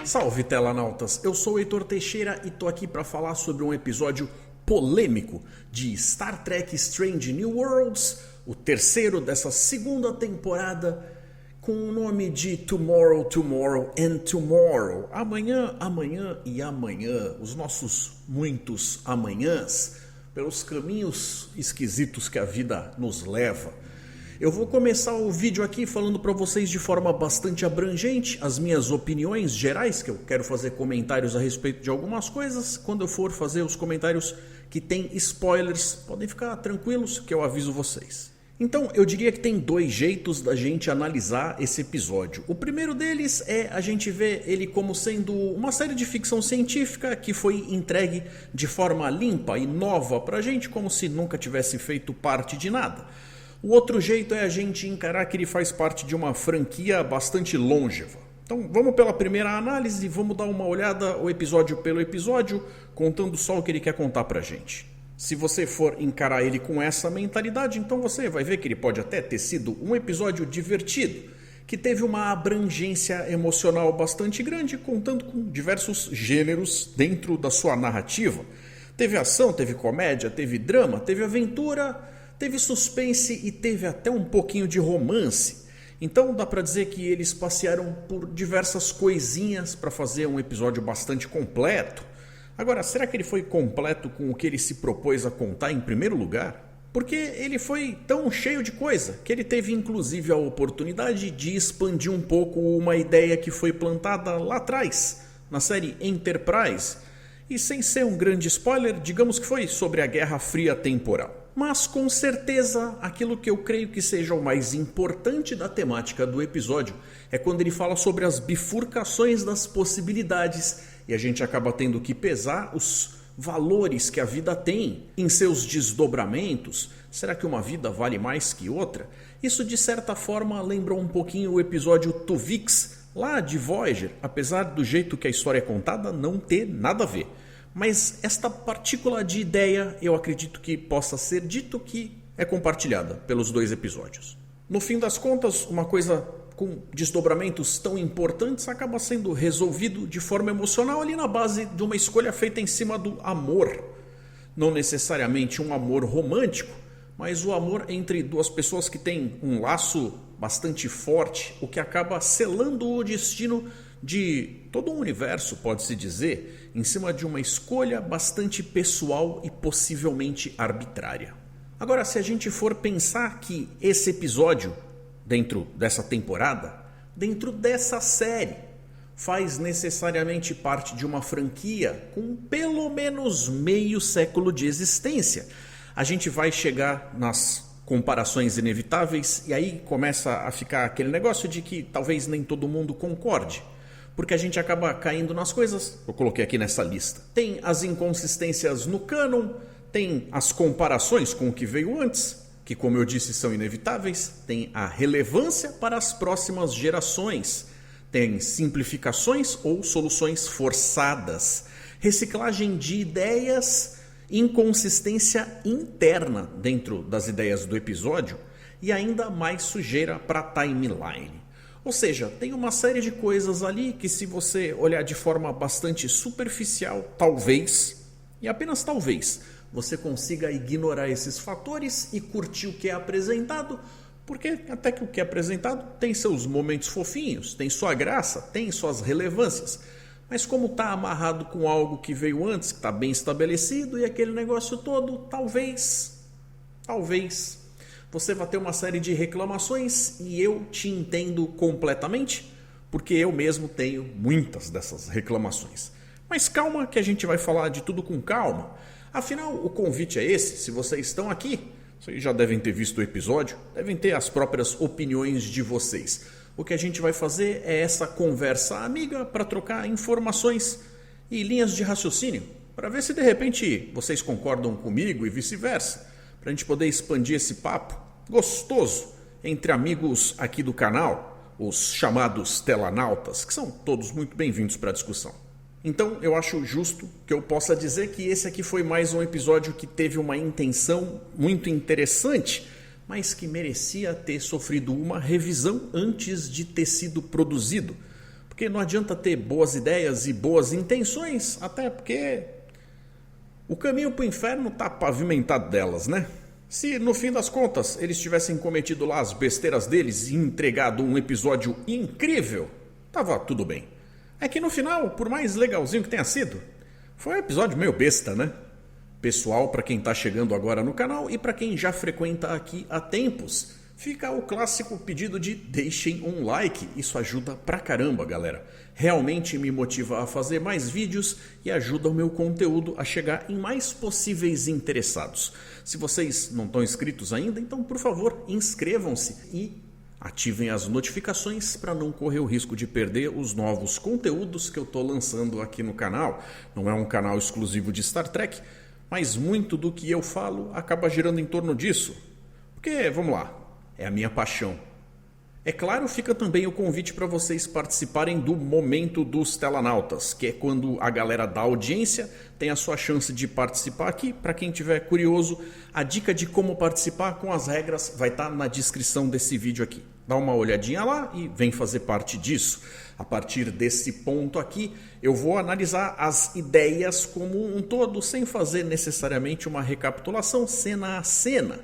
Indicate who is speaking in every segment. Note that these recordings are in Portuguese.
Speaker 1: Salve telanautas, eu sou o Heitor Teixeira e tô aqui para falar sobre um episódio polêmico de Star Trek Strange New Worlds, o terceiro dessa segunda temporada, com o nome de Tomorrow, Tomorrow and Tomorrow. Amanhã, amanhã e amanhã, os nossos muitos amanhãs, pelos caminhos esquisitos que a vida nos leva. Eu vou começar o vídeo aqui falando para vocês de forma bastante abrangente as minhas opiniões gerais, que eu quero fazer comentários a respeito de algumas coisas. Quando eu for fazer os comentários que tem spoilers, podem ficar tranquilos que eu aviso vocês. Então, eu diria que tem dois jeitos da gente analisar esse episódio. O primeiro deles é a gente ver ele como sendo uma série de ficção científica que foi entregue de forma limpa e nova pra gente, como se nunca tivesse feito parte de nada. O outro jeito é a gente encarar que ele faz parte de uma franquia bastante longeva. Então vamos pela primeira análise, vamos dar uma olhada o episódio pelo episódio, contando só o que ele quer contar pra gente. Se você for encarar ele com essa mentalidade, então você vai ver que ele pode até ter sido um episódio divertido, que teve uma abrangência emocional bastante grande, contando com diversos gêneros dentro da sua narrativa. Teve ação, teve comédia, teve drama, teve aventura, teve suspense e teve até um pouquinho de romance. Então dá pra dizer que eles passearam por diversas coisinhas para fazer um episódio bastante completo. Agora, será que ele foi completo com o que ele se propôs a contar em primeiro lugar? Porque ele foi tão cheio de coisa que ele teve inclusive a oportunidade de expandir um pouco uma ideia que foi plantada lá atrás, na série Enterprise. E sem ser um grande spoiler, digamos que foi sobre a Guerra Fria temporal. Mas com certeza aquilo que eu creio que seja o mais importante da temática do episódio é quando ele fala sobre as bifurcações das possibilidades e a gente acaba tendo que pesar os valores que a vida tem em seus desdobramentos. Será que uma vida vale mais que outra? Isso de certa forma lembrou um pouquinho o episódio Tuvix lá de Voyager, apesar do jeito que a história é contada não ter nada a ver. Mas esta partícula de ideia eu acredito que possa ser dito que é compartilhada pelos dois episódios. No fim das contas, uma coisa com desdobramentos tão importantes acaba sendo resolvido de forma emocional ali na base de uma escolha feita em cima do amor. Não necessariamente um amor romântico, mas o amor entre duas pessoas que têm um laço bastante forte, o que acaba selando o destino de todo o universo, pode-se dizer, em cima de uma escolha bastante pessoal e possivelmente arbitrária. Agora, se a gente for pensar que esse episódio, dentro dessa temporada, dentro dessa série, faz necessariamente parte de uma franquia com pelo menos meio século de existência, a gente vai chegar nas comparações inevitáveis e aí começa a ficar aquele negócio de que talvez nem todo mundo concorde. Porque a gente acaba caindo nas coisas, eu coloquei aqui nessa lista. Tem as inconsistências no cânon, tem as comparações com o que veio antes, que como eu disse são inevitáveis, tem a relevância para as próximas gerações, tem simplificações ou soluções forçadas, reciclagem de ideias, inconsistência interna dentro das ideias do episódio e ainda mais sujeira para a timeline. Ou seja, tem uma série de coisas ali que se você olhar de forma bastante superficial, talvez, e apenas talvez, você consiga ignorar esses fatores e curtir o que é apresentado, porque até que o que é apresentado tem seus momentos fofinhos, tem sua graça, tem suas relevâncias. Mas como está amarrado com algo que veio antes, que está bem estabelecido e aquele negócio todo, talvez você vai ter uma série de reclamações e eu te entendo completamente, porque eu mesmo tenho muitas dessas reclamações. Mas calma que a gente vai falar de tudo com calma. Afinal, o convite é esse, se vocês estão aqui, vocês já devem ter visto o episódio, devem ter as próprias opiniões de vocês. O que a gente vai fazer é essa conversa amiga para trocar informações e linhas de raciocínio, para ver se de repente vocês concordam comigo e vice-versa. Para a gente poder expandir esse papo gostoso entre amigos aqui do canal, os chamados telanautas, que são todos muito bem-vindos para a discussão. Então eu acho justo que eu possa dizer que esse aqui foi mais um episódio que teve uma intenção muito interessante, mas que merecia ter sofrido uma revisão antes de ter sido produzido. Porque não adianta ter boas ideias e boas intenções, até porque o caminho para o inferno está pavimentado delas, né? Se no fim das contas eles tivessem cometido lá as besteiras deles e entregado um episódio incrível, tava tudo bem. É que no final, por mais legalzinho que tenha sido, foi um episódio meio besta, né? Pessoal, para quem tá chegando agora no canal e para quem já frequenta aqui há tempos, fica o clássico pedido de deixem um like. Isso ajuda pra caramba, galera. Realmente me motiva a fazer mais vídeos e ajuda o meu conteúdo a chegar em mais possíveis interessados. Se vocês não estão inscritos ainda, então por favor, inscrevam-se e ativem as notificações para não correr o risco de perder os novos conteúdos que eu estou lançando aqui no canal. Não é um canal exclusivo de Star Trek, mas muito do que eu falo acaba girando em torno disso. Porque, vamos lá, é a minha paixão. É claro, fica também o convite para vocês participarem do Momento dos Telanautas, que é quando a galera da audiência tem a sua chance de participar aqui. Para quem tiver curioso, a dica de como participar com as regras vai estar na descrição desse vídeo aqui. Dá uma olhadinha lá e vem fazer parte disso. A partir desse ponto aqui, eu vou analisar as ideias como um todo, sem fazer necessariamente uma recapitulação cena a cena.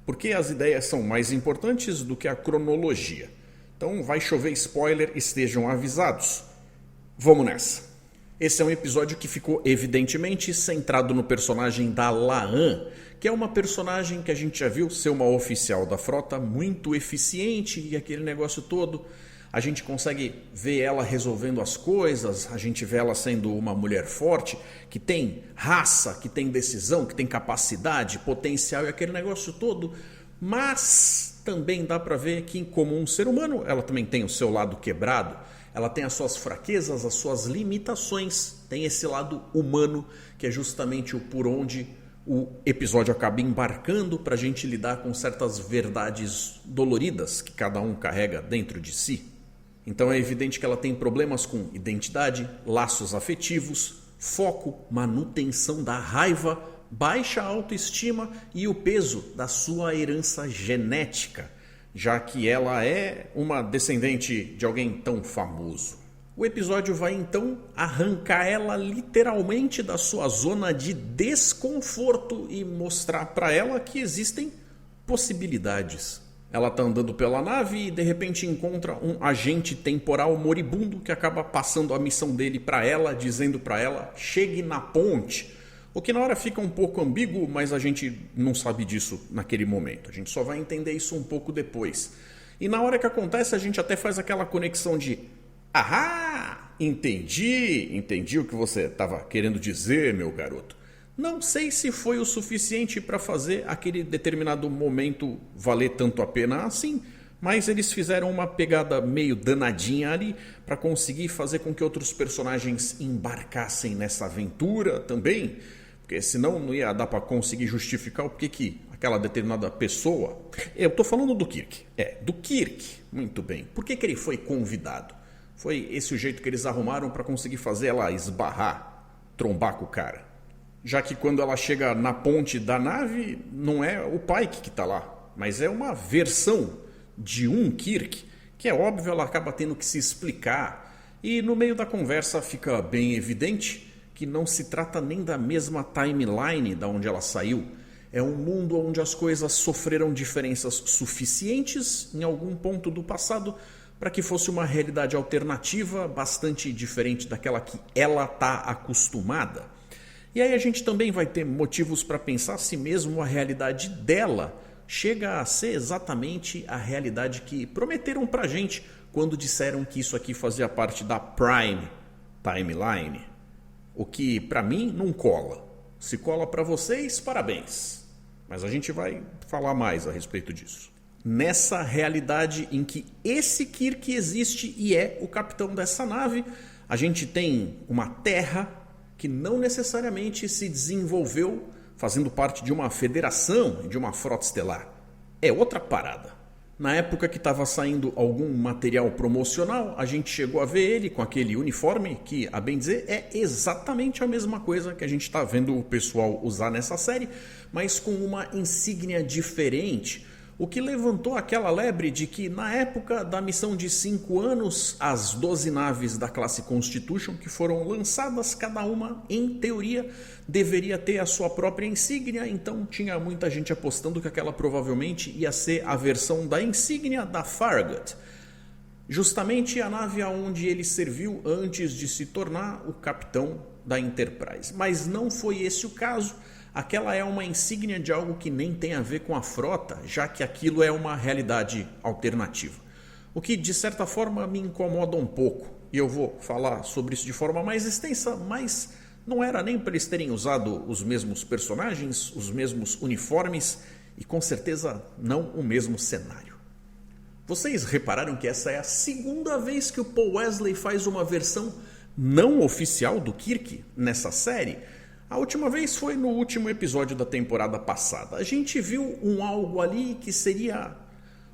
Speaker 1: Porque as ideias são mais importantes do que a cronologia. Então vai chover spoiler, estejam avisados. Vamos nessa. Esse é um episódio que ficou evidentemente centrado no personagem da La'an, que é uma personagem que a gente já viu ser uma oficial da frota muito eficiente e aquele negócio todo. A gente consegue ver ela resolvendo as coisas, a gente vê ela sendo uma mulher forte, que tem raça, que tem decisão, que tem capacidade, potencial e aquele negócio todo. Mas também dá para ver que, como um ser humano, ela também tem o seu lado quebrado, ela tem as suas fraquezas, as suas limitações, tem esse lado humano que é justamente o por onde o episódio acaba embarcando para a gente lidar com certas verdades doloridas que cada um carrega dentro de si. Então é evidente que ela tem problemas com identidade, laços afetivos, foco, manutenção da raiva, baixa autoestima e o peso da sua herança genética, já que ela é uma descendente de alguém tão famoso. O episódio vai então arrancar ela literalmente da sua zona de desconforto e mostrar para ela que existem possibilidades. Ela está andando pela nave e de repente encontra um agente temporal moribundo que acaba passando a missão dele para ela, dizendo para ela, chegue na ponte. O que na hora fica um pouco ambíguo, mas a gente não sabe disso naquele momento. A gente só vai entender isso um pouco depois. E na hora que acontece, a gente até faz aquela conexão de ahá, entendi o que você estava querendo dizer, meu garoto. Não sei se foi o suficiente para fazer aquele determinado momento valer tanto a pena assim, mas eles fizeram uma pegada meio danadinha ali para conseguir fazer com que outros personagens embarcassem nessa aventura também, porque senão não ia dar para conseguir justificar o porquê que aquela determinada pessoa... Eu estou falando do Kirk. Do Kirk. Muito bem. Por que ele foi convidado? Foi esse o jeito que eles arrumaram para conseguir fazer ela esbarrar, trombar com o cara. Já que quando ela chega na ponte da nave, não é o Pike que está lá, mas é uma versão de um Kirk, que é óbvio, ela acaba tendo que se explicar. E no meio da conversa fica bem evidente que não se trata nem da mesma timeline da onde ela saiu. É um mundo onde as coisas sofreram diferenças suficientes em algum ponto do passado para que fosse uma realidade alternativa bastante diferente daquela que ela está acostumada. E aí a gente também vai ter motivos para pensar se mesmo a realidade dela chega a ser exatamente a realidade que prometeram para a gente quando disseram que isso aqui fazia parte da Prime Timeline. O que para mim não cola. Se cola para vocês, parabéns. Mas a gente vai falar mais a respeito disso. Nessa realidade em que esse Kirk existe e é o capitão dessa nave, a gente tem uma Terra que não necessariamente se desenvolveu fazendo parte de uma federação, de uma frota estelar. É outra parada. Na época que estava saindo algum material promocional, a gente chegou a ver ele com aquele uniforme que, a bem dizer, é exatamente a mesma coisa que a gente está vendo o pessoal usar nessa série, mas com uma insígnia diferente. o que levantou aquela lebre de que na época da missão de 5 anos, as 12 naves da classe Constitution que foram lançadas, cada uma, em teoria, deveria ter a sua própria insígnia, então tinha muita gente apostando que aquela provavelmente ia ser a versão da insígnia da Farragut, justamente a nave aonde ele serviu antes de se tornar o capitão da Enterprise. Mas não foi esse o caso. Aquela é uma insígnia de algo que nem tem a ver com a frota, já que aquilo é uma realidade alternativa. O que de certa forma me incomoda um pouco, e eu vou falar sobre isso de forma mais extensa, mas não era nem para eles terem usado os mesmos personagens, os mesmos uniformes e com certeza não o mesmo cenário. Vocês repararam que essa é a segunda vez que o Paul Wesley faz uma versão não oficial do Kirk nessa série? A última vez foi no último episódio da temporada passada. A gente viu algo ali que seria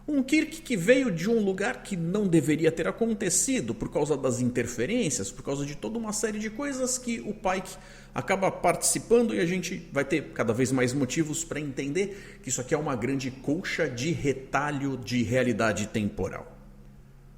Speaker 1: um Kirk que veio de um lugar que não deveria ter acontecido por causa das interferências, por causa de toda uma série de coisas que o Pike acaba participando, e a gente vai ter cada vez mais motivos para entender que isso aqui é uma grande colcha de retalho de realidade temporal.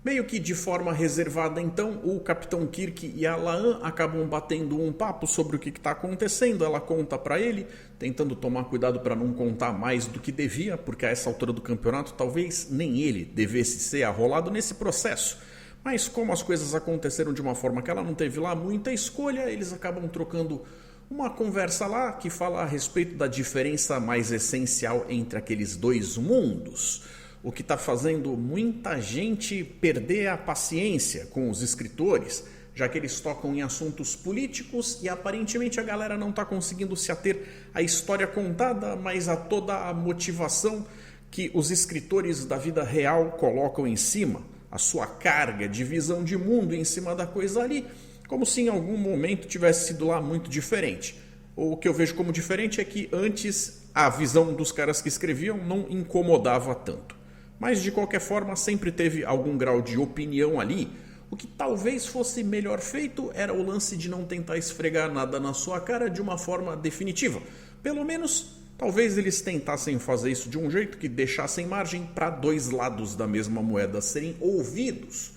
Speaker 1: Meio que de forma reservada, então, o Capitão Kirk e a La'an acabam batendo um papo sobre o que está acontecendo. Ela conta para ele, tentando tomar cuidado para não contar mais do que devia, porque a essa altura do campeonato talvez nem ele devesse ser arrolado nesse processo. Mas como as coisas aconteceram de uma forma que ela não teve lá muita escolha, eles acabam trocando uma conversa lá que fala a respeito da diferença mais essencial entre aqueles dois mundos. O que está fazendo muita gente perder a paciência com os escritores, já que eles tocam em assuntos políticos e aparentemente a galera não está conseguindo se ater à história contada, mas a toda a motivação que os escritores da vida real colocam em cima, a sua carga de visão de mundo em cima da coisa ali, como se em algum momento tivesse sido lá muito diferente. O que eu vejo como diferente é que antes a visão dos caras que escreviam não incomodava tanto. Mas de qualquer forma sempre teve algum grau de opinião ali. O que talvez fosse melhor feito era o lance de não tentar esfregar nada na sua cara de uma forma definitiva. Pelo menos, talvez eles tentassem fazer isso de um jeito que deixassem margem para dois lados da mesma moeda serem ouvidos.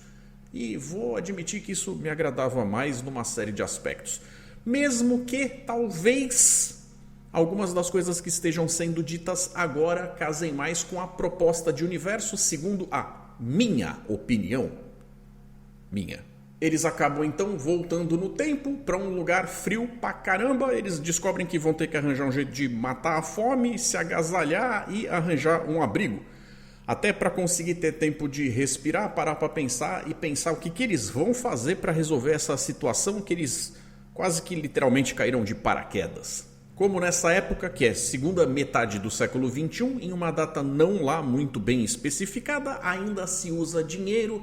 Speaker 1: E vou admitir que isso me agradava mais numa série de aspectos. Mesmo que talvez algumas das coisas que estejam sendo ditas agora casem mais com a proposta de universo, segundo a minha opinião. Eles acabam então voltando no tempo para um lugar frio pra caramba. Eles descobrem que vão ter que arranjar um jeito de matar a fome, se agasalhar e arranjar um abrigo. Até para conseguir ter tempo de respirar, parar para pensar e pensar o que eles vão fazer para resolver essa situação que eles quase que literalmente caíram de paraquedas. Como nessa época, que é segunda metade do século XXI, em uma data não lá muito bem especificada, ainda se usa dinheiro.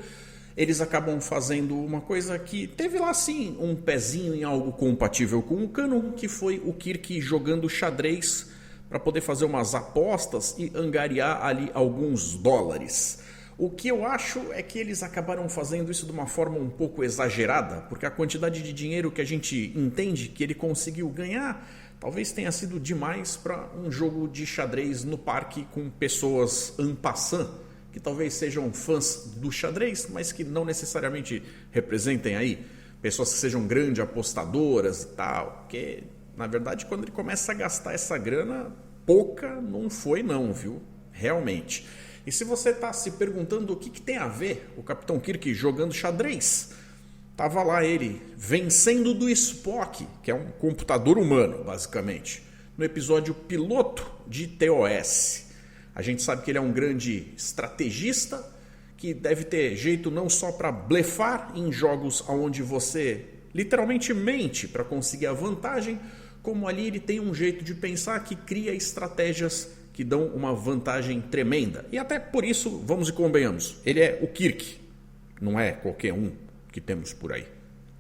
Speaker 1: Eles acabam fazendo uma coisa que teve lá sim um pezinho em algo compatível com o canon, que foi o Kirk jogando xadrez para poder fazer umas apostas e angariar ali alguns dólares. O que eu acho é que eles acabaram fazendo isso de uma forma um pouco exagerada, porque a quantidade de dinheiro que a gente entende que ele conseguiu ganhar talvez tenha sido demais para um jogo de xadrez no parque com pessoas en passant, que talvez sejam fãs do xadrez, mas que não necessariamente representem aí pessoas que sejam grandes apostadoras e tal, porque na verdade quando ele começa a gastar essa grana, pouca não foi não, viu? Realmente. E se você está se perguntando o que tem a ver o Capitão Kirk jogando xadrez, tava lá ele vencendo do Spock, que é um computador humano, basicamente, no episódio piloto de TOS. A gente sabe que ele é um grande estrategista, que deve ter jeito não só para blefar em jogos onde você literalmente mente para conseguir a vantagem, como ali ele tem um jeito de pensar que cria estratégias que dão uma vantagem tremenda. E até por isso, vamos e convenhamos, ele é o Kirk, não é qualquer um que temos por aí.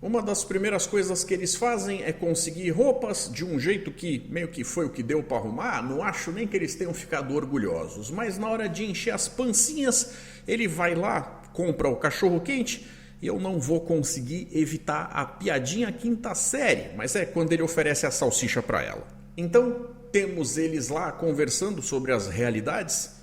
Speaker 1: Uma das primeiras coisas que eles fazem é conseguir roupas de um jeito que meio que foi o que deu para arrumar. Não acho nem que eles tenham ficado orgulhosos, mas na hora de encher as pancinhas, ele vai lá, compra o cachorro quente, e eu não vou conseguir evitar a piadinha quinta série, mas é quando ele oferece a salsicha para ela. Então, temos eles lá conversando sobre as realidades,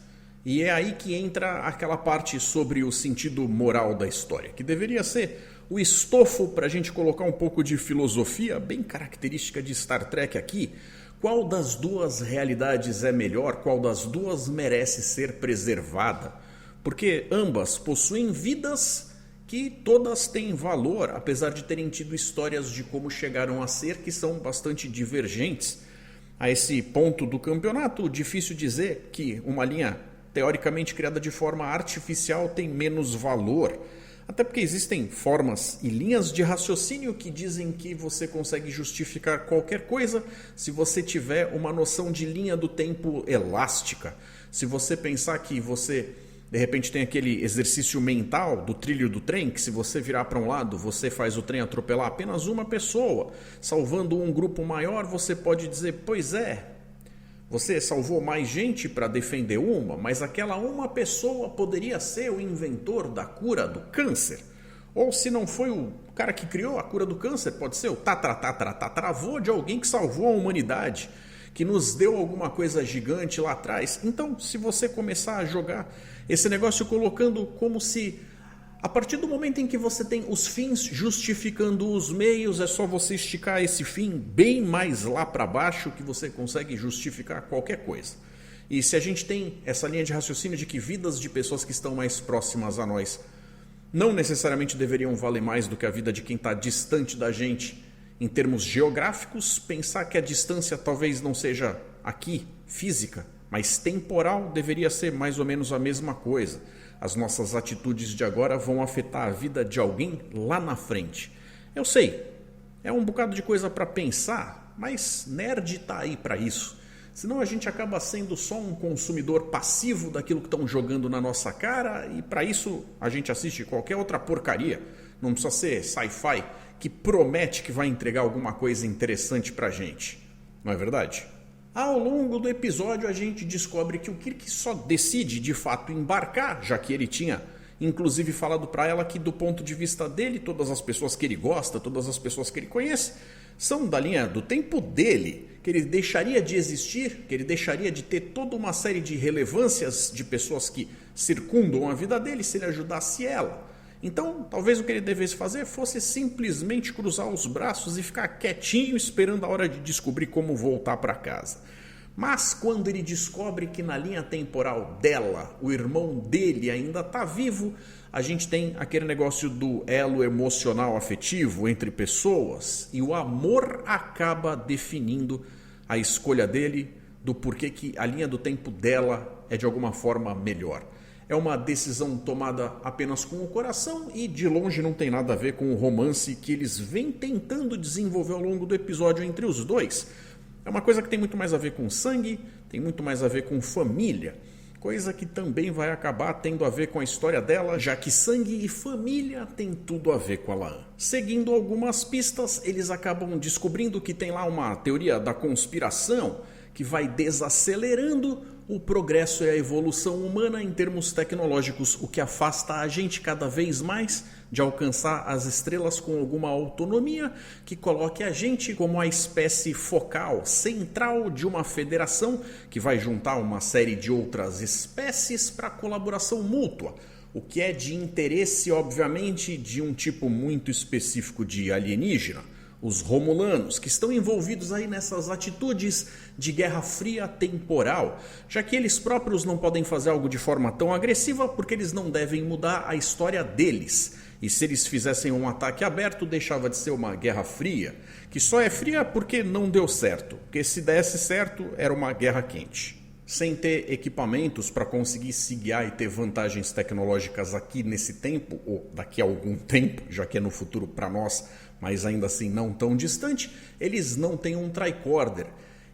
Speaker 1: E é aí que entra aquela parte sobre o sentido moral da história, que deveria ser o estofo para a gente colocar um pouco de filosofia, bem característica de Star Trek aqui. Qual das duas realidades é melhor? Qual das duas merece ser preservada? Porque ambas possuem vidas que todas têm valor, apesar de terem tido histórias de como chegaram a ser que são bastante divergentes. A esse ponto do campeonato, difícil dizer que uma linha teoricamente criada de forma artificial tem menos valor. Até porque existem formas e linhas de raciocínio que dizem que você consegue justificar qualquer coisa se você tiver uma noção de linha do tempo elástica. Se você pensar que você, de repente, tem aquele exercício mental do trilho do trem, que se você virar para um lado, você faz o trem atropelar apenas uma pessoa, salvando um grupo maior, você pode dizer, pois é, você salvou mais gente para defender uma, mas aquela uma pessoa poderia ser o inventor da cura do câncer. Ou se não foi o cara que criou a cura do câncer, pode ser o tataravô de alguém que salvou a humanidade, que nos deu alguma coisa gigante lá atrás. Então, se você começar a jogar esse negócio colocando como se, a partir do momento em que você tem os fins justificando os meios, é só você esticar esse fim bem mais lá para baixo que você consegue justificar qualquer coisa. E se a gente tem essa linha de raciocínio de que vidas de pessoas que estão mais próximas a nós não necessariamente deveriam valer mais do que a vida de quem está distante da gente em termos geográficos, pensar que a distância talvez não seja aqui, física, mas temporal, deveria ser mais ou menos a mesma coisa. As nossas atitudes de agora vão afetar a vida de alguém lá na frente. Eu sei, é um bocado de coisa para pensar, mas nerd tá aí para isso. Senão a gente acaba sendo só um consumidor passivo daquilo que estão jogando na nossa cara e para isso a gente assiste qualquer outra porcaria. Não precisa ser sci-fi que promete que vai entregar alguma coisa interessante pra gente. Não é verdade? Ao longo do episódio a gente descobre que o Kirk só decide de fato embarcar, já que ele tinha inclusive falado para ela que do ponto de vista dele, todas as pessoas que ele gosta, todas as pessoas que ele conhece, são da linha do tempo dele, que ele deixaria de existir, que ele deixaria de ter toda uma série de relevâncias de pessoas que circundam a vida dele se ele ajudasse ela. Então, talvez o que ele devesse fazer fosse simplesmente cruzar os braços e ficar quietinho esperando a hora de descobrir como voltar para casa. Mas quando ele descobre que na linha temporal dela, o irmão dele ainda está vivo, a gente tem aquele negócio do elo emocional afetivo entre pessoas e o amor acaba definindo a escolha dele do porquê que a linha do tempo dela é de alguma forma melhor. É uma decisão tomada apenas com o coração e de longe não tem nada a ver com o romance que eles vêm tentando desenvolver ao longo do episódio entre os dois. É uma coisa que tem muito mais a ver com sangue, tem muito mais a ver com família. Coisa que também vai acabar tendo a ver com a história dela, já que sangue e família tem tudo a ver com a La'an. Seguindo algumas pistas, eles acabam descobrindo que tem lá uma teoria da conspiração que vai desacelerando o progresso e a evolução humana em termos tecnológicos, o que afasta a gente cada vez mais de alcançar as estrelas com alguma autonomia que coloque a gente como a espécie focal, central de uma federação que vai juntar uma série de outras espécies para colaboração mútua, o que é de interesse, obviamente, de um tipo muito específico de alienígena. Os Romulanos, que estão envolvidos aí nessas atitudes de guerra fria temporal, já que eles próprios não podem fazer algo de forma tão agressiva porque eles não devem mudar a história deles. E se eles fizessem um ataque aberto, deixava de ser uma guerra fria, que só é fria porque não deu certo, porque se desse certo era uma guerra quente. Sem ter equipamentos para conseguir se guiar e ter vantagens tecnológicas aqui nesse tempo, ou daqui a algum tempo, já que é no futuro para nós, mas ainda assim não tão distante, eles não têm um tricorder.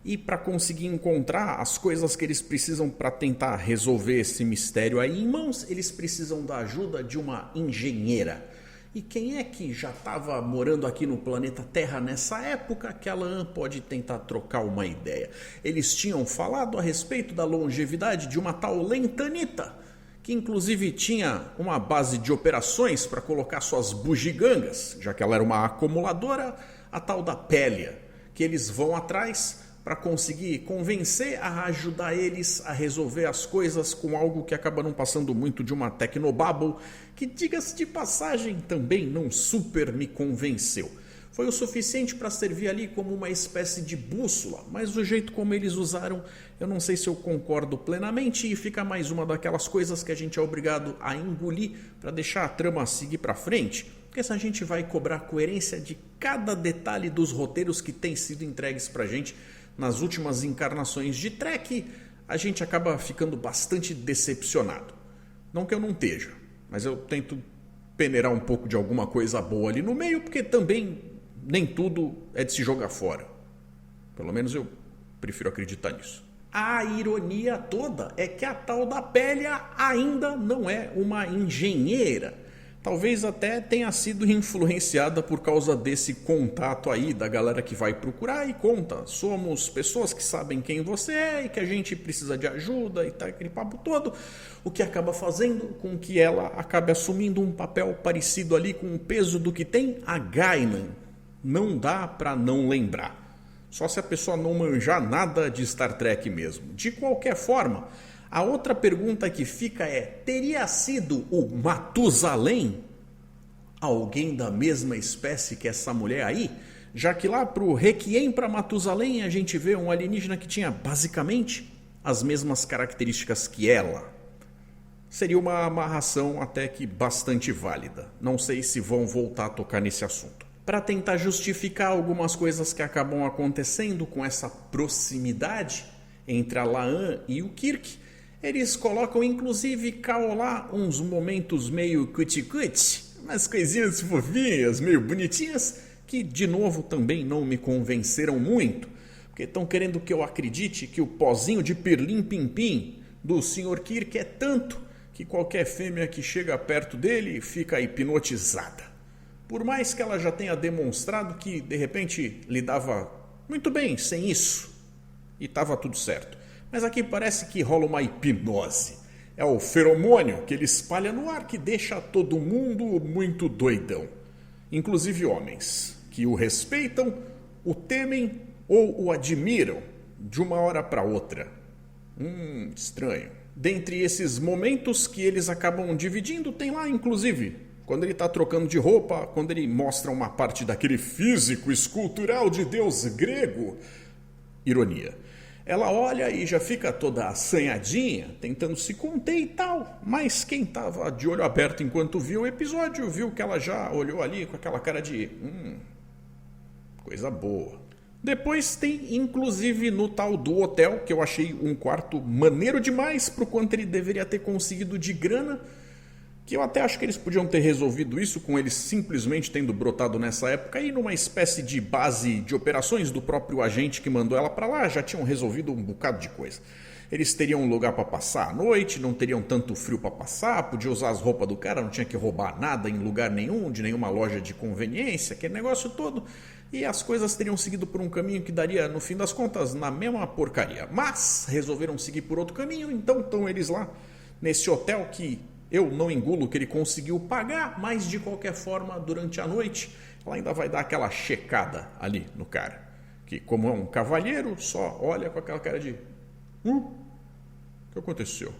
Speaker 1: E para conseguir encontrar as coisas que eles precisam para tentar resolver esse mistério aí em mãos, eles precisam da ajuda de uma engenheira. E quem é que já estava morando aqui no planeta Terra nessa época que a La'an pode tentar trocar uma ideia? Eles tinham falado a respeito da longevidade de uma tal Lentanita, que inclusive tinha uma base de operações para colocar suas bugigangas, já que ela era uma acumuladora, a tal da Pélia, que eles vão atrás para conseguir convencer a ajudar eles a resolver as coisas com algo que acaba não passando muito de uma technobabble, que, diga-se de passagem, também não super me convenceu. Foi o suficiente para servir ali como uma espécie de bússola, mas do jeito como eles usaram, eu não sei se eu concordo plenamente, e fica mais uma daquelas coisas que a gente é obrigado a engolir para deixar a trama seguir para frente, porque se a gente vai cobrar coerência de cada detalhe dos roteiros que têm sido entregues para a gente nas últimas encarnações de Trek, a gente acaba ficando bastante decepcionado. Não que eu não esteja, mas eu tento peneirar um pouco de alguma coisa boa ali no meio, porque também nem tudo é de se jogar fora. Pelo menos eu prefiro acreditar nisso. A ironia toda é que a tal da Pélia ainda não é uma engenheira. Talvez até tenha sido influenciada por causa desse contato aí da galera que vai procurar e conta. Somos pessoas que sabem quem você é e que a gente precisa de ajuda e tá aquele papo todo. O que acaba fazendo com que ela acabe assumindo um papel parecido ali com o peso do que tem a Guinan. Não dá pra não lembrar. Só se a pessoa não manjar nada de Star Trek mesmo. De qualquer forma, a outra pergunta que fica é: teria sido o Matusalém alguém da mesma espécie que essa mulher aí? Já que lá pro Requiem para Matusalém a gente vê um alienígena que tinha basicamente as mesmas características que ela. Seria uma amarração até que bastante válida. Não sei se vão voltar a tocar nesse assunto. Para tentar justificar algumas coisas que acabam acontecendo com essa proximidade entre a La'an e o Kirk, eles colocam inclusive Kaolá uns momentos meio cuti-cuti, umas coisinhas fofinhas, meio bonitinhas, que de novo também não me convenceram muito, porque estão querendo que eu acredite que o pozinho de pirlim-pim-pim do Sr. Kirk é tanto que qualquer fêmea que chega perto dele fica hipnotizada. Por mais que ela já tenha demonstrado que, de repente, lidava muito bem sem isso e estava tudo certo. Mas aqui parece que rola uma hipnose. É o feromônio que ele espalha no ar que deixa todo mundo muito doidão. Inclusive homens, que o respeitam, o temem ou o admiram de uma hora para outra. Estranho. Dentre esses momentos que eles acabam dividindo, tem lá, inclusive, quando ele está trocando de roupa, quando ele mostra uma parte daquele físico escultural de deus grego. Ironia. Ela olha e já fica toda assanhadinha, tentando se conter e tal. Mas quem estava de olho aberto enquanto viu o episódio, viu que ela já olhou ali com aquela cara de... coisa boa. Depois tem, inclusive, no tal do hotel, que eu achei um quarto maneiro demais pro quanto ele deveria ter conseguido de grana, que eu até acho que eles podiam ter resolvido isso com eles simplesmente tendo brotado nessa época e numa espécie de base de operações do próprio agente que mandou ela para lá, já tinham resolvido um bocado de coisa. Eles teriam um lugar para passar a noite, não teriam tanto frio para passar, podia usar as roupas do cara, não tinha que roubar nada em lugar nenhum, de nenhuma loja de conveniência, aquele negócio todo, e as coisas teriam seguido por um caminho que daria, no fim das contas, na mesma porcaria. Mas resolveram seguir por outro caminho, então estão eles lá, nesse hotel que... eu não engulo que ele conseguiu pagar, mas de qualquer forma, durante a noite, ela ainda vai dar aquela checada ali no cara. Que como é um cavalheiro, só olha com aquela cara de... o que aconteceu?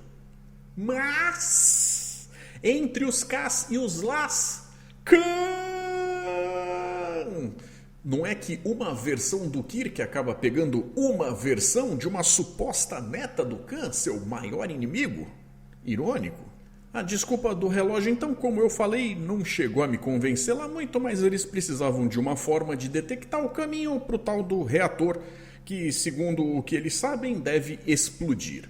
Speaker 1: Mas, entre os Ks e os Las, Khan! Não é que uma versão do Kirk acaba pegando uma versão de uma suposta neta do Khan, seu maior inimigo? Irônico. A desculpa do relógio, então, como eu falei, não chegou a me convencer lá muito, mas eles precisavam de uma forma de detectar o caminho para o tal do reator, que, segundo o que eles sabem, deve explodir.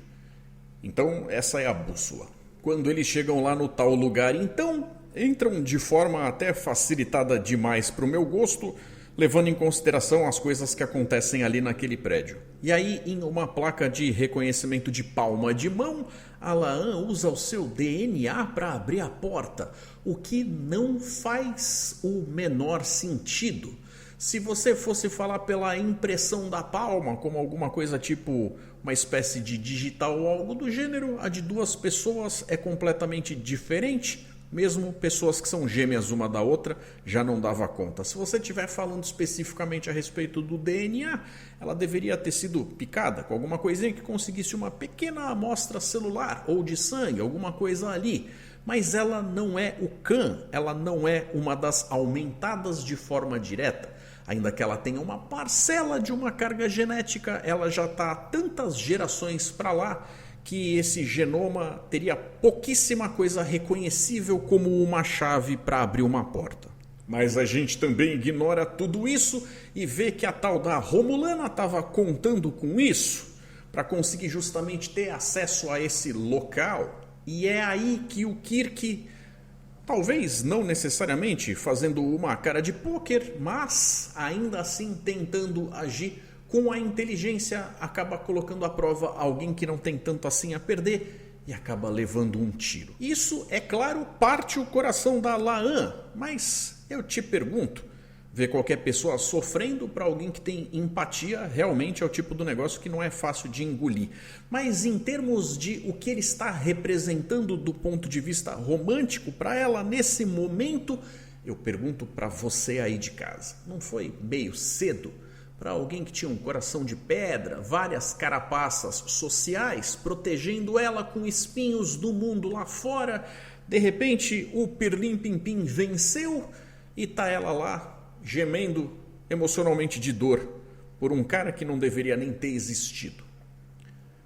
Speaker 1: Então, essa é a bússola. Quando eles chegam lá no tal lugar, então, entram de forma até facilitada demais para o meu gosto, levando em consideração as coisas que acontecem ali naquele prédio. E aí, em uma placa de reconhecimento de palma de mão, a La'an usa o seu DNA para abrir a porta, o que não faz o menor sentido. Se você fosse falar pela impressão da palma, como alguma coisa tipo uma espécie de digital ou algo do gênero, a de duas pessoas é completamente diferente. Mesmo pessoas que são gêmeas uma da outra já não dava conta. Se você estiver falando especificamente a respeito do DNA, ela deveria ter sido picada com alguma coisinha que conseguisse uma pequena amostra celular ou de sangue, alguma coisa ali. Mas ela não é o Khan, ela não é uma das aumentadas de forma direta. Ainda que ela tenha uma parcela de uma carga genética, ela já está há tantas gerações para lá que esse genoma teria pouquíssima coisa reconhecível como uma chave para abrir uma porta. Mas a gente também ignora tudo isso e vê que a tal da Romulana estava contando com isso para conseguir justamente ter acesso a esse local. E é aí que o Kirk, talvez não necessariamente fazendo uma cara de pôquer, mas ainda assim tentando agir com a inteligência, acaba colocando à prova alguém que não tem tanto assim a perder e acaba levando um tiro. Isso, é claro, parte o coração da La'an, mas eu te pergunto, ver qualquer pessoa sofrendo para alguém que tem empatia realmente é o tipo do negócio que não é fácil de engolir. Mas em termos de o que ele está representando do ponto de vista romântico para ela nesse momento, eu pergunto para você aí de casa, não foi meio cedo para alguém que tinha um coração de pedra, várias carapaças sociais protegendo ela com espinhos do mundo lá fora, de repente o Pirlim Pim Pim venceu e tá ela lá gemendo emocionalmente de dor por um cara que não deveria nem ter existido.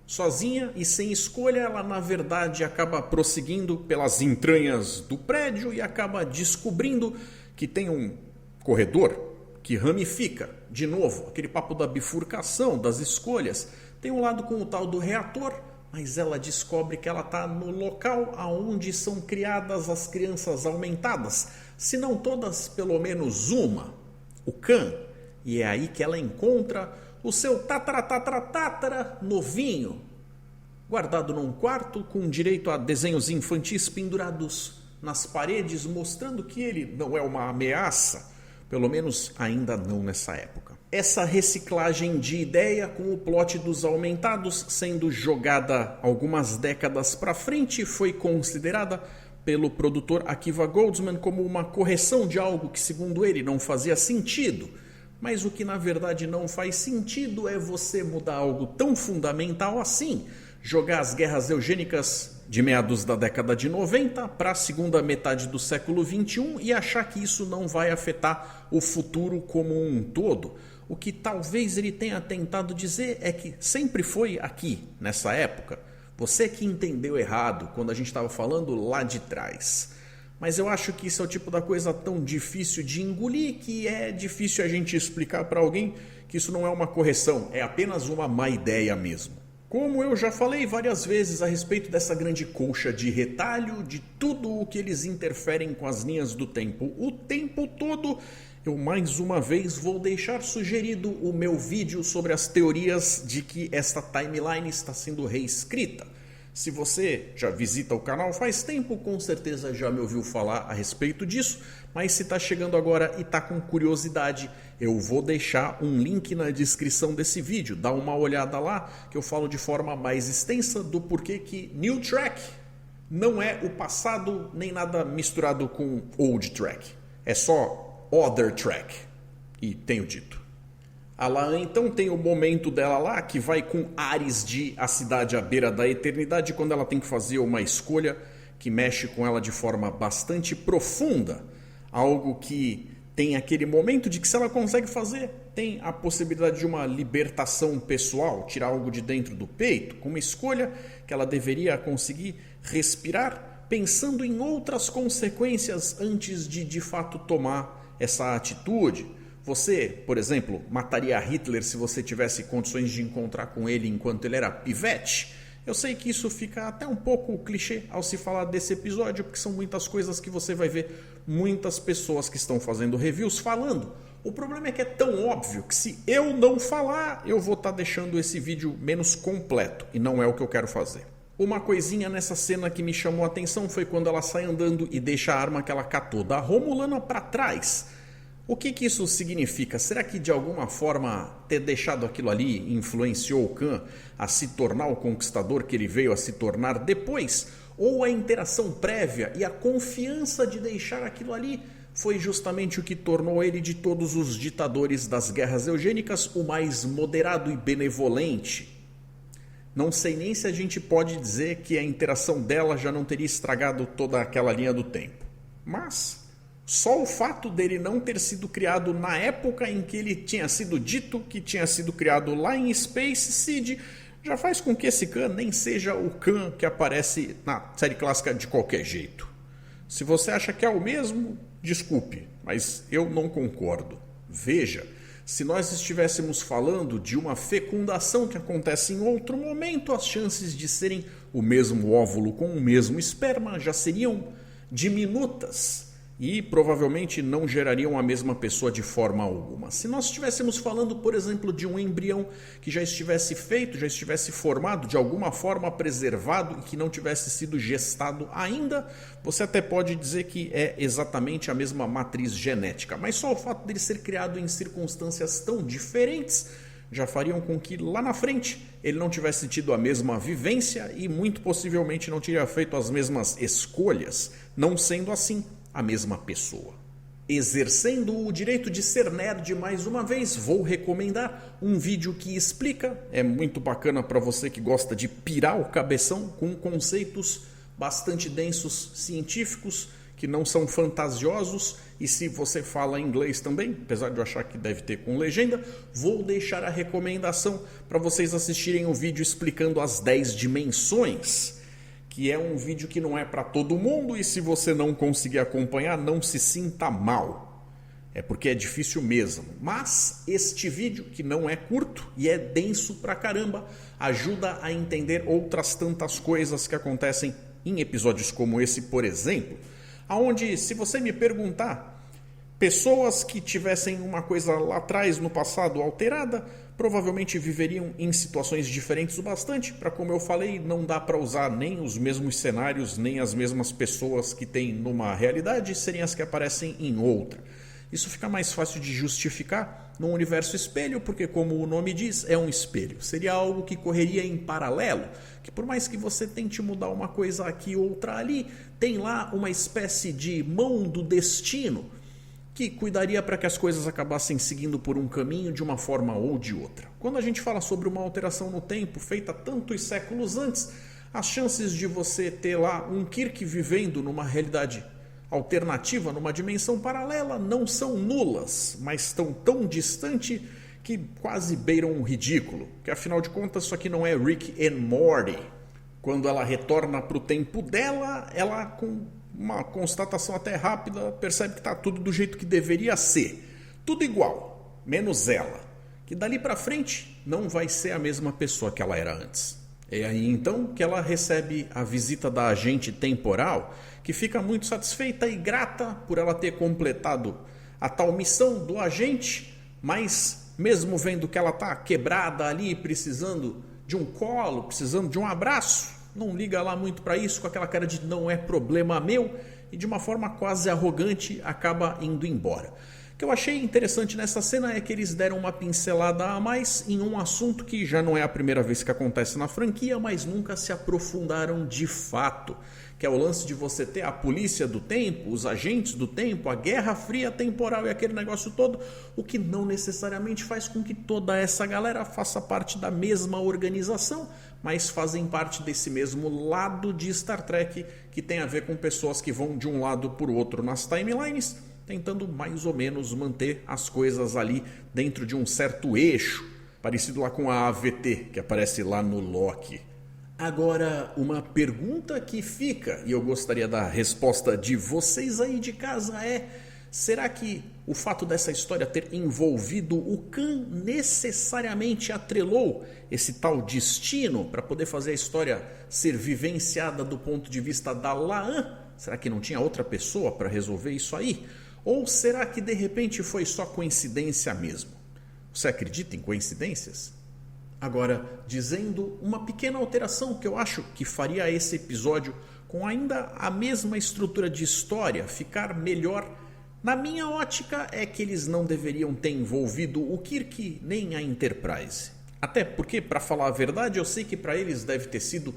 Speaker 1: Sozinha e sem escolha, ela na verdade acaba prosseguindo pelas entranhas do prédio e acaba descobrindo que tem um corredor que ramifica, de novo, aquele papo da bifurcação, das escolhas. Tem um lado com o tal do reator, mas ela descobre que ela está no local onde são criadas as crianças aumentadas, se não todas, pelo menos uma, o Khan. E é aí que ela encontra o seu tatara novinho, guardado num quarto com direito a desenhos infantis pendurados nas paredes, mostrando que ele não é uma ameaça, pelo menos ainda não nessa época. Essa reciclagem de ideia com o plot dos aumentados sendo jogada algumas décadas para frente foi considerada pelo produtor Akiva Goldsman como uma correção de algo que, segundo ele, não fazia sentido. Mas o que na verdade não faz sentido é você mudar algo tão fundamental assim, jogar as guerras eugênicas de meados da década de 90 para a segunda metade do século 21 e achar que isso não vai afetar o futuro como um todo. O que talvez ele tenha tentado dizer é que sempre foi aqui, nessa época. Você que entendeu errado quando a gente estava falando lá de trás. Mas eu acho que isso é o tipo da coisa tão difícil de engolir que é difícil a gente explicar para alguém que isso não é uma correção, é apenas uma má ideia mesmo. Como eu já falei várias vezes a respeito dessa grande colcha de retalho, de tudo o que eles interferem com as linhas do tempo o tempo todo, eu mais uma vez vou deixar sugerido o meu vídeo sobre as teorias de que esta timeline está sendo reescrita. Se você já visita o canal faz tempo, com certeza já me ouviu falar a respeito disso, mas se está chegando agora e está com curiosidade, eu vou deixar um link na descrição desse vídeo. Dá uma olhada lá que eu falo de forma mais extensa do porquê que New Track não é o passado nem nada misturado com Old Track. É só Other Track. E tenho dito. A La'an então tem o momento dela lá que vai com ares de A Cidade à Beira da Eternidade quando ela tem que fazer uma escolha que mexe com ela de forma bastante profunda. Algo que tem aquele momento de que se ela consegue fazer, tem a possibilidade de uma libertação pessoal, tirar algo de dentro do peito, com uma escolha que ela deveria conseguir respirar, pensando em outras consequências antes de fato tomar essa atitude. Você, por exemplo, mataria Hitler se você tivesse condições de encontrar com ele enquanto ele era pivete? Eu sei que isso fica até um pouco clichê ao se falar desse episódio, porque são muitas coisas que você vai ver muitas pessoas que estão fazendo reviews falando. O problema é que é tão óbvio que se eu não falar, eu vou estar deixando esse vídeo menos completo, e não é o que eu quero fazer. Uma coisinha nessa cena que me chamou a atenção foi quando ela sai andando e deixa a arma que ela catou da Romulana para trás. O que isso significa? Será que de alguma forma ter deixado aquilo ali influenciou o Khan a se tornar o conquistador que ele veio a se tornar depois? Ou a interação prévia e a confiança de deixar aquilo ali foi justamente o que tornou ele, de todos os ditadores das guerras eugênicas, o mais moderado e benevolente? Não sei nem se a gente pode dizer que a interação dela já não teria estragado toda aquela linha do tempo. Mas só o fato dele não ter sido criado na época em que ele tinha sido dito que tinha sido criado lá em Space Seed já faz com que esse Khan nem seja o Khan que aparece na série clássica de qualquer jeito. Se você acha que é o mesmo, desculpe, mas eu não concordo. Veja, se nós estivéssemos falando de uma fecundação que acontece em outro momento, as chances de serem o mesmo óvulo com o mesmo esperma já seriam diminutas e provavelmente não gerariam a mesma pessoa de forma alguma. Se nós estivéssemos falando, por exemplo, de um embrião que já estivesse feito, já estivesse formado, de alguma forma preservado e que não tivesse sido gestado ainda, você até pode dizer que é exatamente a mesma matriz genética, mas só o fato dele ser criado em circunstâncias tão diferentes já fariam com que lá na frente ele não tivesse tido a mesma vivência e muito possivelmente não teria feito as mesmas escolhas, não sendo assim a mesma pessoa. Exercendo o direito de ser nerd mais uma vez, vou recomendar um vídeo que explica, é muito bacana para você que gosta de pirar o cabeção com conceitos bastante densos, científicos, que não são fantasiosos, e se você fala inglês também, apesar de eu achar que deve ter com legenda, vou deixar a recomendação para vocês assistirem o vídeo explicando as 10 dimensões, que é um vídeo que não é para todo mundo, e se você não conseguir acompanhar, não se sinta mal. É porque é difícil mesmo. Mas este vídeo, que não é curto e é denso pra caramba, ajuda a entender outras tantas coisas que acontecem em episódios como esse, por exemplo, aonde, se você me perguntar, pessoas que tivessem uma coisa lá atrás, no passado, alterada, provavelmente viveriam em situações diferentes o bastante. Para, como eu falei, não dá para usar nem os mesmos cenários, nem as mesmas pessoas que tem numa realidade serem as que aparecem em outra. Isso fica mais fácil de justificar num universo espelho, porque, como o nome diz, é um espelho. Seria algo que correria em paralelo, que por mais que você tente mudar uma coisa aqui e outra ali, tem lá uma espécie de mão do destino que cuidaria para que as coisas acabassem seguindo por um caminho de uma forma ou de outra. Quando a gente fala sobre uma alteração no tempo feita tantos séculos antes, as chances de você ter lá um Kirk vivendo numa realidade alternativa, numa dimensão paralela, não são nulas, mas estão tão distante que quase beiram um ridículo. Que afinal de contas isso aqui não é Rick and Morty. Quando ela retorna para o tempo dela, ela, com uma constatação até rápida, percebe que está tudo do jeito que deveria ser. Tudo igual, menos ela. Que dali para frente não vai ser a mesma pessoa que ela era antes. É aí então que ela recebe a visita da agente temporal, que fica muito satisfeita e grata por ela ter completado a tal missão do agente, mas mesmo vendo que ela está quebrada ali, precisando de um colo, precisando de um abraço, não liga lá muito para isso, com aquela cara de não é problema meu, e de uma forma quase arrogante acaba indo embora. O que eu achei interessante nessa cena é que eles deram uma pincelada a mais em um assunto que já não é a primeira vez que acontece na franquia, mas nunca se aprofundaram de fato, que é o lance de você ter a polícia do tempo, os agentes do tempo, a guerra fria temporal e aquele negócio todo, o que não necessariamente faz com que toda essa galera faça parte da mesma organização, mas fazem parte desse mesmo lado de Star Trek, que tem a ver com pessoas que vão de um lado para o outro nas timelines, tentando mais ou menos manter as coisas ali dentro de um certo eixo, parecido lá com a AVT, que aparece lá no Loki. Agora, uma pergunta que fica, e eu gostaria da resposta de vocês aí de casa é: será que o fato dessa história ter envolvido o Khan necessariamente atrelou esse tal destino para poder fazer a história ser vivenciada do ponto de vista da La'an? Será que não tinha outra pessoa para resolver isso aí? Ou será que de repente foi só coincidência mesmo? Você acredita em coincidências? Agora, dizendo uma pequena alteração que eu acho que faria esse episódio, com ainda a mesma estrutura de história, ficar melhor, na minha ótica, é que eles não deveriam ter envolvido o Kirk nem a Enterprise. Até porque, para falar a verdade, eu sei que para eles deve ter sido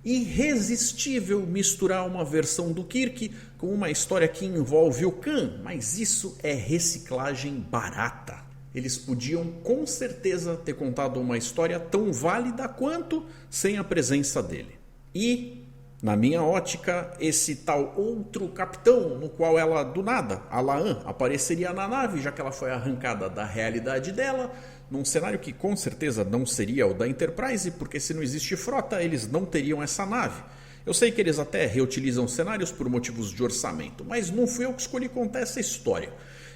Speaker 1: irresistível misturar uma versão do Kirk com uma história que envolve o Khan, mas isso é reciclagem barata. Eles podiam com certeza ter contado uma história tão válida quanto sem a presença dele. E, na minha ótica, esse tal outro capitão, no qual ela do nada, a La'an, apareceria na nave, já que ela foi arrancada da realidade dela, num cenário que com certeza não seria o da Enterprise, porque se não existe frota, eles não teriam essa nave. Eu sei que eles até reutilizam cenários por motivos de orçamento, mas não fui eu que escolhi contar essa história.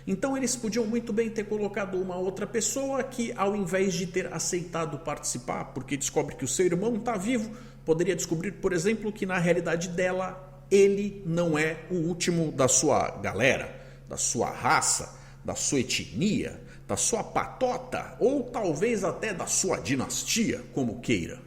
Speaker 1: Então eles podiam muito bem ter colocado uma outra pessoa que, ao invés de ter aceitado participar, porque descobre que o seu irmão está vivo, poderia descobrir, por exemplo, que na realidade dela, ele não é o último da sua galera, da sua raça, da sua etnia, da sua patota ou talvez até da sua dinastia, como queira.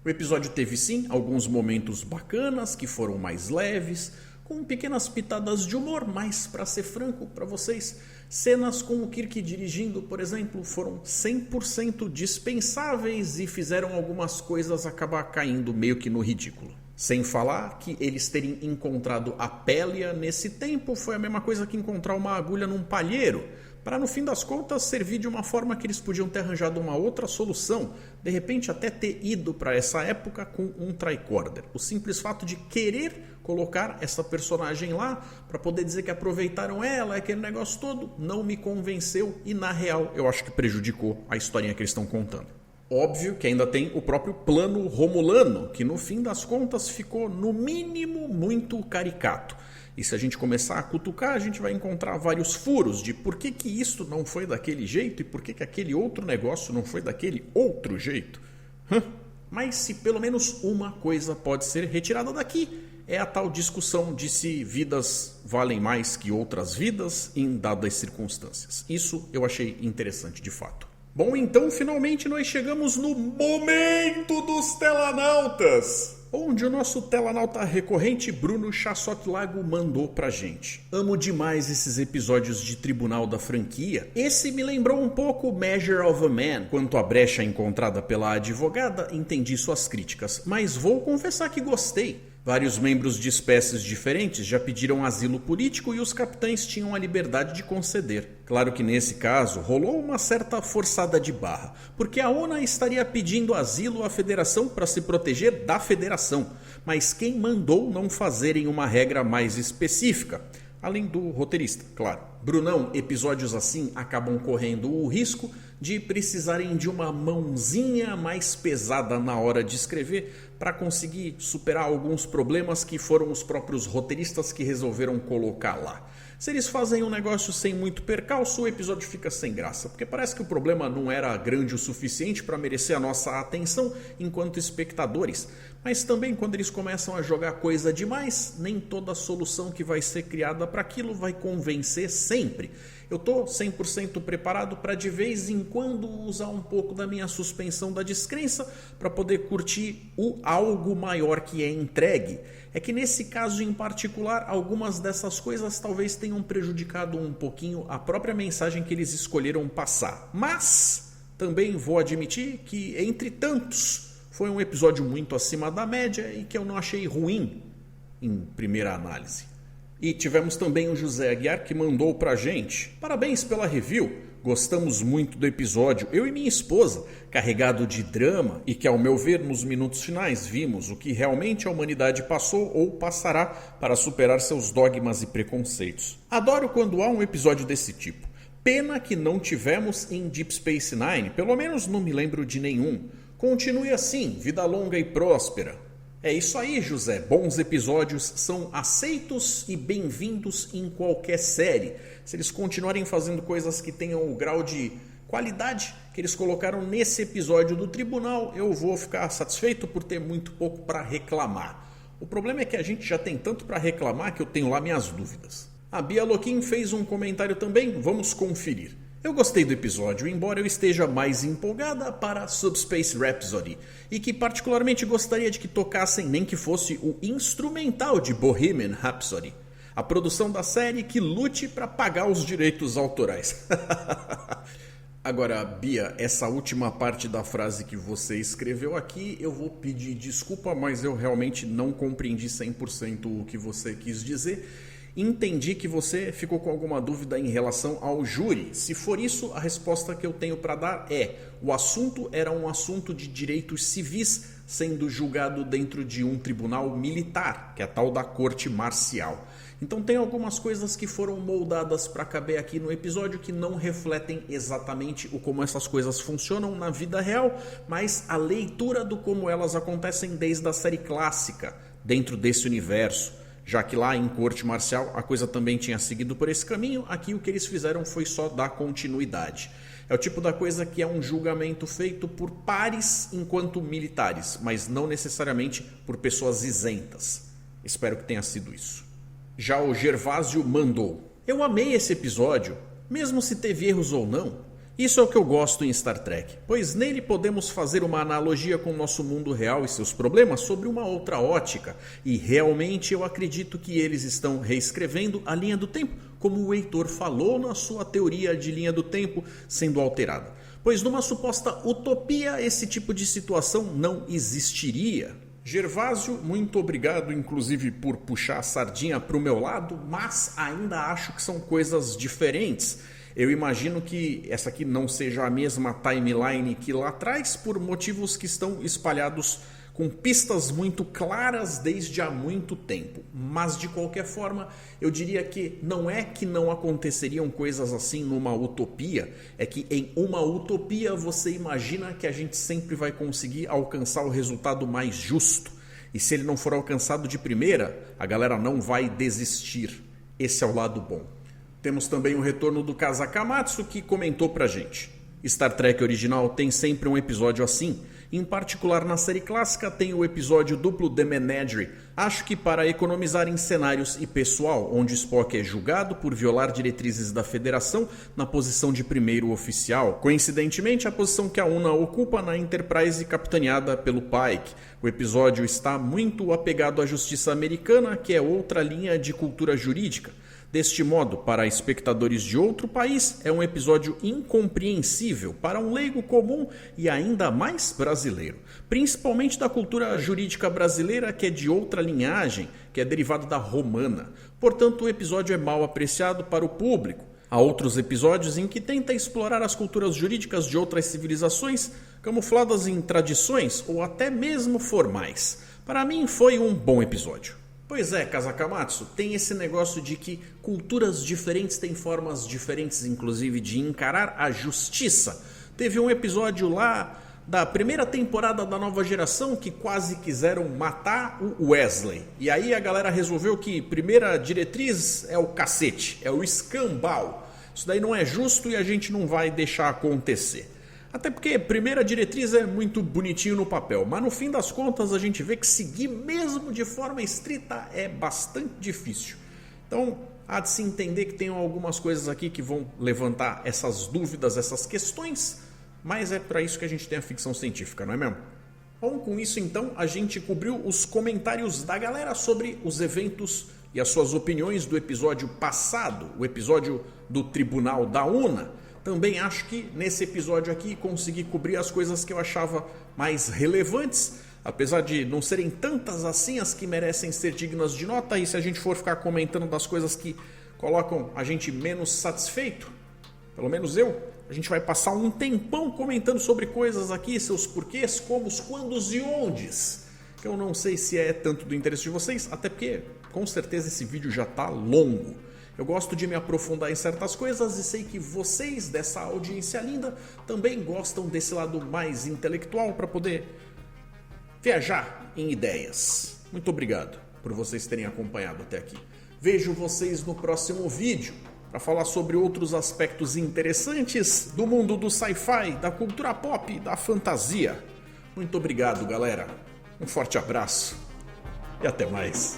Speaker 1: O episódio teve sim alguns momentos bacanas que foram mais leves, com pequenas pitadas de humor, mas para ser franco para vocês, cenas com o Kirk dirigindo, por exemplo, foram 100% dispensáveis e fizeram algumas coisas acabar caindo meio que no ridículo. Sem falar que eles terem encontrado a Pélia nesse tempo foi a mesma coisa que encontrar uma agulha num palheiro, para no fim das contas servir de uma forma que eles podiam ter arranjado uma outra solução, de repente até ter ido para essa época com um tricorder. O simples fato de querer colocar essa personagem lá para poder dizer que aproveitaram ela, aquele negócio todo, não me convenceu e na real eu acho que prejudicou a historinha que eles estão contando. Óbvio que ainda tem o próprio plano romulano, que no fim das contas ficou no mínimo muito caricato. E se a gente começar a cutucar, a gente vai encontrar vários furos de por que isso não foi daquele jeito e por que aquele outro negócio não foi daquele outro jeito. Mas se pelo menos uma coisa pode ser retirada daqui, é a tal discussão de se vidas valem mais que outras vidas em dadas circunstâncias. Isso eu achei interessante de fato. Bom, então finalmente nós chegamos no momento dos telanautas, onde o nosso telanauta recorrente Bruno Chassot Lago mandou pra gente. Amo demais esses episódios de Tribunal da franquia. Esse me lembrou um pouco Measure of a Man. Quanto à brecha encontrada pela advogada, entendi suas críticas, mas vou confessar que gostei. Vários membros de espécies diferentes já pediram asilo político e os capitães tinham a liberdade de conceder. Claro que nesse caso rolou uma certa forçada de barra, porque a ONA estaria pedindo asilo à federação para se proteger da federação, mas quem mandou não fazerem uma regra mais específica? Além do roteirista, claro. Brunão, episódios assim acabam correndo o risco de precisarem de uma mãozinha mais pesada na hora de escrever para conseguir superar alguns problemas que foram os próprios roteiristas que resolveram colocar lá. Se eles fazem um negócio sem muito percalço, o episódio fica sem graça, porque parece que o problema não era grande o suficiente para merecer a nossa atenção enquanto espectadores. Mas também quando eles começam a jogar coisa demais, nem toda solução que vai ser criada para aquilo vai convencer sempre. Eu estou 100% preparado para de vez em quando usar um pouco da minha suspensão da descrença para poder curtir o algo maior que é entregue. É que nesse caso em particular, algumas dessas coisas talvez tenham prejudicado um pouquinho a própria mensagem que eles escolheram passar. Mas também vou admitir que, entre tantos, foi um episódio muito acima da média e que eu não achei ruim em primeira análise. E tivemos também o José Aguiar que mandou pra gente. Parabéns pela review, gostamos muito do episódio, eu e minha esposa, carregado de drama e que ao meu ver nos minutos finais vimos o que realmente a humanidade passou ou passará para superar seus dogmas e preconceitos. Adoro quando há um episódio desse tipo. Pena que não tivemos em Deep Space Nine, pelo menos não me lembro de nenhum. Continue assim, vida longa e próspera. É isso aí, José. Bons episódios são aceitos e bem-vindos em qualquer série. Se eles continuarem fazendo coisas que tenham o grau de qualidade que eles colocaram nesse episódio do Tribunal, eu vou ficar satisfeito por ter muito pouco para reclamar. O problema é que a gente já tem tanto para reclamar que eu tenho lá minhas dúvidas. A Bia Loquim fez um comentário também, vamos conferir. Eu gostei do episódio, embora eu esteja mais empolgada para Subspace Rhapsody e que particularmente gostaria de que tocassem nem que fosse o instrumental de Bohemian Rhapsody. A produção da série que lute para pagar os direitos autorais. Agora, Bia, essa última parte da frase que você escreveu aqui, eu vou pedir desculpa, mas eu realmente não compreendi 100% o que você quis dizer. Entendi que você ficou com alguma dúvida em relação ao júri. Se for isso, a resposta que eu tenho para dar é: o assunto era um assunto de direitos civis sendo julgado dentro de um tribunal militar, que é a tal da corte marcial. Então tem algumas coisas que foram moldadas para caber aqui no episódio que não refletem exatamente o como essas coisas funcionam na vida real, mas a leitura do como elas acontecem desde a série clássica, dentro desse universo. Já que lá em corte marcial a coisa também tinha seguido por esse caminho, aqui o que eles fizeram foi só dar continuidade. É o tipo da coisa que é um julgamento feito por pares enquanto militares, mas não necessariamente por pessoas isentas. Espero que tenha sido isso. Já o Gervásio mandou: eu amei esse episódio, mesmo se teve erros ou não. Isso é o que eu gosto em Star Trek, pois nele podemos fazer uma analogia com o nosso mundo real e seus problemas sobre uma outra ótica, e realmente eu acredito que eles estão reescrevendo a linha do tempo, como o Heitor falou na sua teoria de linha do tempo sendo alterada. Pois numa suposta utopia esse tipo de situação não existiria. Gervásio, muito obrigado inclusive por puxar a sardinha para o meu lado, mas ainda acho que são coisas diferentes. Eu imagino que essa aqui não seja a mesma timeline que lá atrás, por motivos que estão espalhados com pistas muito claras desde há muito tempo. Mas de qualquer forma, eu diria que não é que não aconteceriam coisas assim numa utopia, é que em uma utopia você imagina que a gente sempre vai conseguir alcançar o resultado mais justo. E se ele não for alcançado de primeira, a galera não vai desistir. Esse é o lado bom. Temos também o retorno do Kazakamatsu, que comentou pra gente: Star Trek original tem sempre um episódio assim. Em particular na série clássica tem o episódio duplo The Menagerie. Acho que para economizar em cenários e pessoal, onde Spock é julgado por violar diretrizes da Federação na posição de primeiro oficial. Coincidentemente, a posição que a Una ocupa na Enterprise capitaneada pelo Pike. O episódio está muito apegado à justiça americana, que é outra linha de cultura jurídica. Deste modo, para espectadores de outro país, é um episódio incompreensível para um leigo comum e ainda mais brasileiro. Principalmente da cultura jurídica brasileira, que é de outra linhagem, que é derivada da romana. Portanto, o episódio é mal apreciado para o público. Há outros episódios em que tenta explorar as culturas jurídicas de outras civilizações, camufladas em tradições ou até mesmo formais. Para mim, foi um bom episódio. Pois é, Kazakamatsu, tem esse negócio de que culturas diferentes têm formas diferentes, inclusive, de encarar a justiça. Teve um episódio lá da primeira temporada da Nova Geração que quase quiseram matar o Wesley. E aí a galera resolveu que primeira diretriz é o cacete, é o escambau. Isso daí não é justo e a gente não vai deixar acontecer. Até porque primeira diretriz é muito bonitinho no papel, mas no fim das contas a gente vê que seguir mesmo de forma estrita é bastante difícil. Então há de se entender que tem algumas coisas aqui que vão levantar essas dúvidas, essas questões, mas é para isso que a gente tem a ficção científica, não é mesmo? Bom, com isso então a gente cobriu os comentários da galera sobre os eventos e as suas opiniões do episódio passado, o episódio do Tribunal da Una. Também acho que nesse episódio aqui consegui cobrir as coisas que eu achava mais relevantes, apesar de não serem tantas assim as que merecem ser dignas de nota, e se a gente for ficar comentando das coisas que colocam a gente menos satisfeito, pelo menos eu, a gente vai passar um tempão comentando sobre coisas aqui, seus porquês, comos, quandos e ondes, que eu não sei se é tanto do interesse de vocês, até porque com certeza esse vídeo já está longo. Eu gosto de me aprofundar em certas coisas e sei que vocês dessa audiência linda também gostam desse lado mais intelectual para poder viajar em ideias. Muito obrigado por vocês terem acompanhado até aqui. Vejo vocês no próximo vídeo para falar sobre outros aspectos interessantes do mundo do sci-fi, da cultura pop, da fantasia. Muito obrigado, galera. Um forte abraço e até mais.